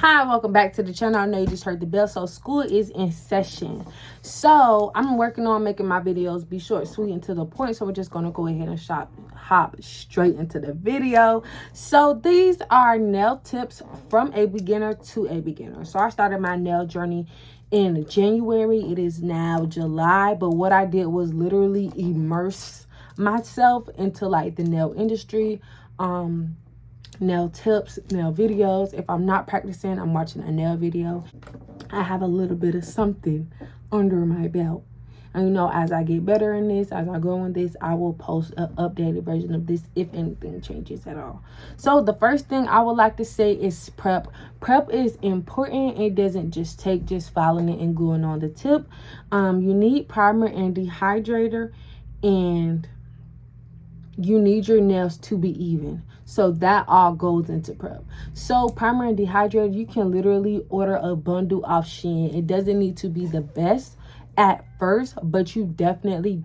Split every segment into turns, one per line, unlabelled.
Hi, welcome back to the channel. I know you just heard the bell. So school is in session. So I'm working on making my videos be short, sweet, and to the point. So we're just going to go ahead and hop straight into the video. So these are nail tips from a beginner to a beginner. So I started my nail journey in January. It is now July. But what I did was literally immerse myself into like the nail industry. Nail tips, nail videos. If I'm not practicing, I'm watching a nail video. I have a little bit of something under my belt. And you know, as I get better in this, as I go in this, I will post an updated version of this if anything changes at all. So the first thing I would like to say is prep. Prep is important. It doesn't just take just filing it and gluing on the tip. You need primer and dehydrator, and you need your nails to be even. So that all goes into prep. So primer and dehydrator, you can literally order a bundle off Shein. It doesn't need to be the best at first, but you definitely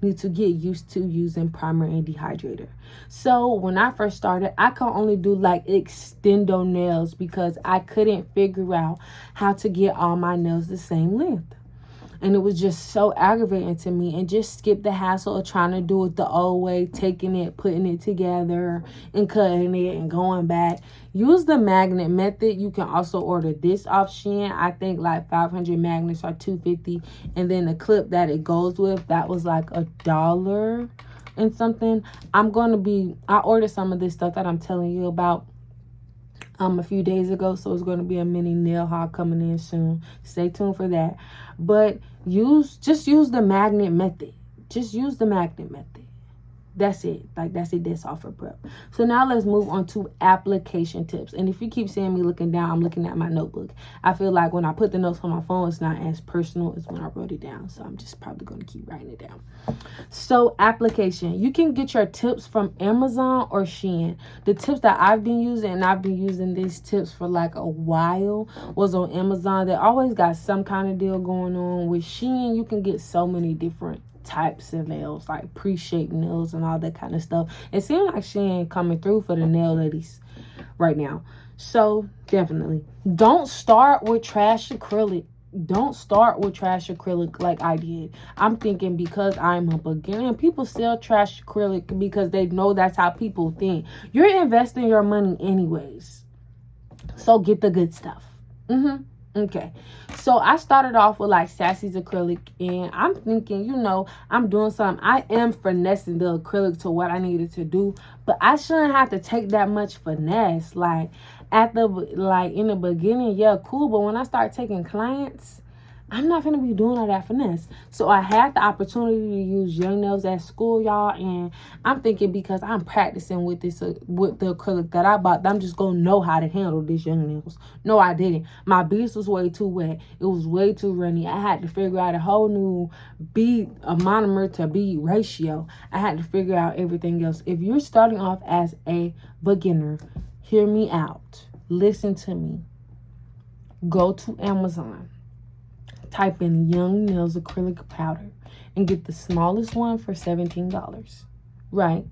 need to get used to using primer and dehydrator. So when I first started, I could only do like extendo nails because I couldn't figure out how to get all my nails the same length. And it was just so aggravating to me, and just skip the hassle of trying to do it the old way, taking it, putting it together and cutting it and going back. Use the magnet method. You can also order this off Shein. I think like 500 magnets are $2.50, and then the clip that it goes with, that was like $1 and something. I ordered some of this stuff that I'm telling you about a few days ago, so it's going to be a mini nail haul coming in soon. Stay tuned for that. But just use the magnet method. Just use the magnet method. That's it. That's all for prep. So now let's move on to application tips. And if you keep seeing me looking down, I'm looking at my notebook. I feel like when I put the notes on my phone, it's not as personal as when I wrote it down. So I'm just probably going to keep writing it down. So application, you can get your tips from Amazon or Shein. The tips that I've been using, and I've been using these tips for like a while, was on Amazon. They always got some kind of deal going on. With Shein, you can get so many different types of nails, like pre-shaped nails and all that kind of stuff. It seems like Shein coming through for the nail ladies right now. So definitely don't start with trash acrylic. Don't start with trash acrylic like I did. I'm thinking because I'm a beginner, and people sell trash acrylic because they know that's how people think. You're investing your money anyways, so get the good stuff. Okay, so I started off with like Sassy's acrylic, and I'm thinking, you know, I'm doing something. I am finessing the acrylic to what I needed to do, but I shouldn't have to take that much finesse. Like in the beginning, yeah, cool, but when I start taking clients, I'm not going to be doing all that finesse. So I had the opportunity to use young nails at school, y'all. And I'm thinking because I'm practicing with this, with the acrylic that I bought, I'm just going to know how to handle these young nails. No, I didn't. My beads was way too wet. It was way too runny. I had to figure out a whole new a monomer to bead ratio. I had to figure out everything else. If you're starting off as a beginner, hear me out. Listen to me. Go to Amazon. Type in Young Nails acrylic powder and get the smallest one for $17. Right.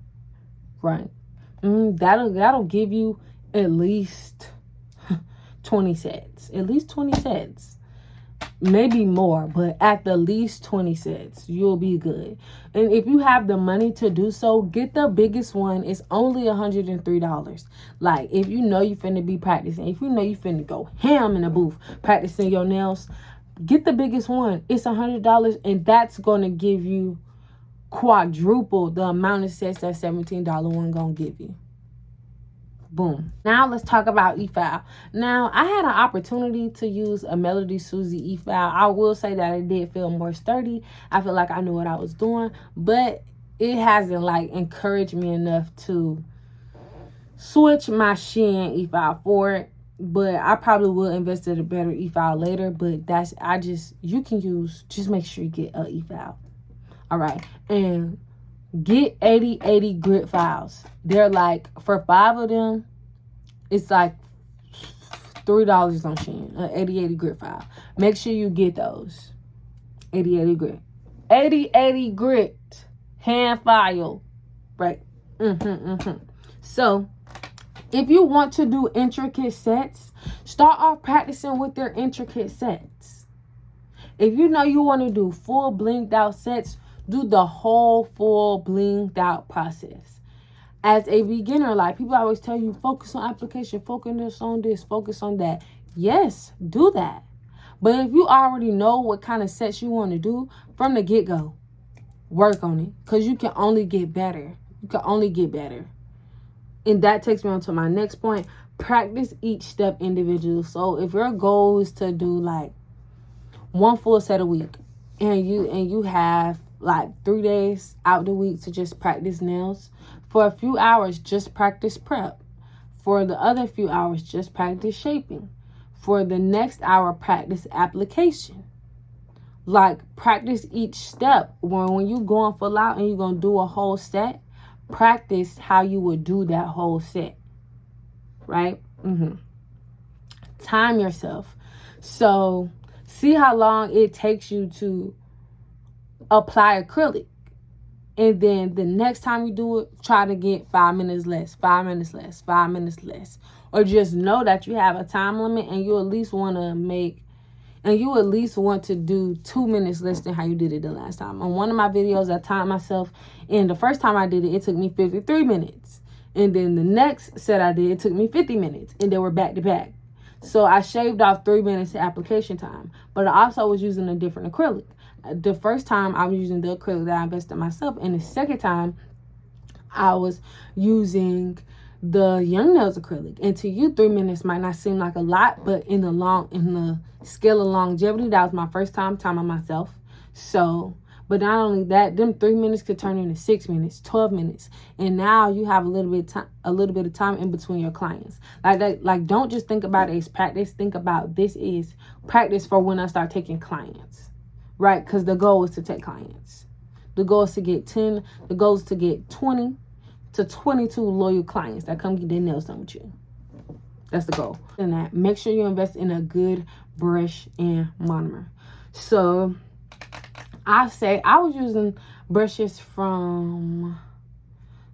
That'll give you at least 20 sets. At least 20 sets. Maybe more, but at the least 20 sets. You'll be good. And if you have the money to do so, get the biggest one. It's only $103. Like, if you know you finna be practicing, if you know you finna go ham in the booth practicing your nails, get the biggest one. It's $100, and that's going to give you quadruple the amount of sets that $17 one going to give you. Boom. Now let's talk about e-file. Now, I had an opportunity to use a Melody Susie e-file. I will say that it did feel more sturdy. I feel like I knew what I was doing, but it hasn't like encouraged me enough to switch my Shein e-file for it. But I probably will invest in a better e-file later. But you can use, just make sure you get an e-file. All right. And get 80/80 grit files. They're like, for 5 of them, it's like $3 on Shein. An 80/80 grit file. Make sure you get those. 80/80 grit. 80/80 grit. Hand file. Right. So If you want to do intricate sets, start off practicing with their intricate sets. If you know you want to do full blinged out sets, do the whole full blinged out process. As a beginner, like people always tell you, focus on application, focus on this, focus on that. Yes, do that. But if you already know what kind of sets you want to do from the get-go, work on it, because you can only get better. You can only get better. And that takes me on to my next point. Practice each step individually. So if your goal is to do like one full set a week, and you have like 3 days out the week to just practice nails, for a few hours just practice prep. For the other few hours just practice shaping. For the next hour practice application. Like, practice each step. When you going full out and you're going to do a whole set, practice how you would do that whole set. Right? Time yourself. So, see how long it takes you to apply acrylic. And then the next time you do it, try to get 5 minutes less, 5 minutes less, 5 minutes less. Or just know that you have a time limit and you at least want to do 2 minutes less than how you did it the last time. On one of my videos, I timed myself, and the first time I did it, it took me 53 minutes. And then the next set I did, it took me 50 minutes. And they were back to back. So I shaved off 3 minutes of application time. But I also was using a different acrylic. The first time I was using the acrylic that I invested in myself. And the second time I was using the Young Nails acrylic. And to you, 3 minutes might not seem like a lot, but in the scale of longevity, that was my first time timing myself. So, but not only that, them 3 minutes could turn into 6 minutes, 12 minutes. And now you have a little bit of time in between your clients. Like don't just think about it as practice. Think about this is practice for when I start taking clients. Right? Because the goal is to take clients. The goal is to get 10. The goal is to get 20 to 22 loyal clients that come get their nails done with you. That's the goal. And that, make sure you invest in a good brush and monomer. So I was using brushes from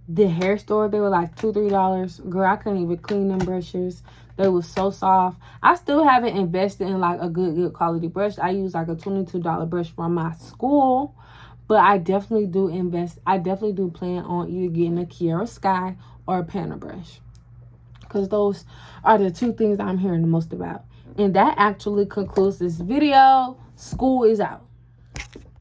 the hair store. They were like $2-3. Girl, I couldn't even clean them brushes. They were so soft. I still haven't invested in like a good quality brush. I use like a $22 brush from my school. But I definitely do invest. I definitely do plan on either getting a Kiara Sky or a Panna brush. Because those are the two things I'm hearing the most about. And that actually concludes this video. School is out.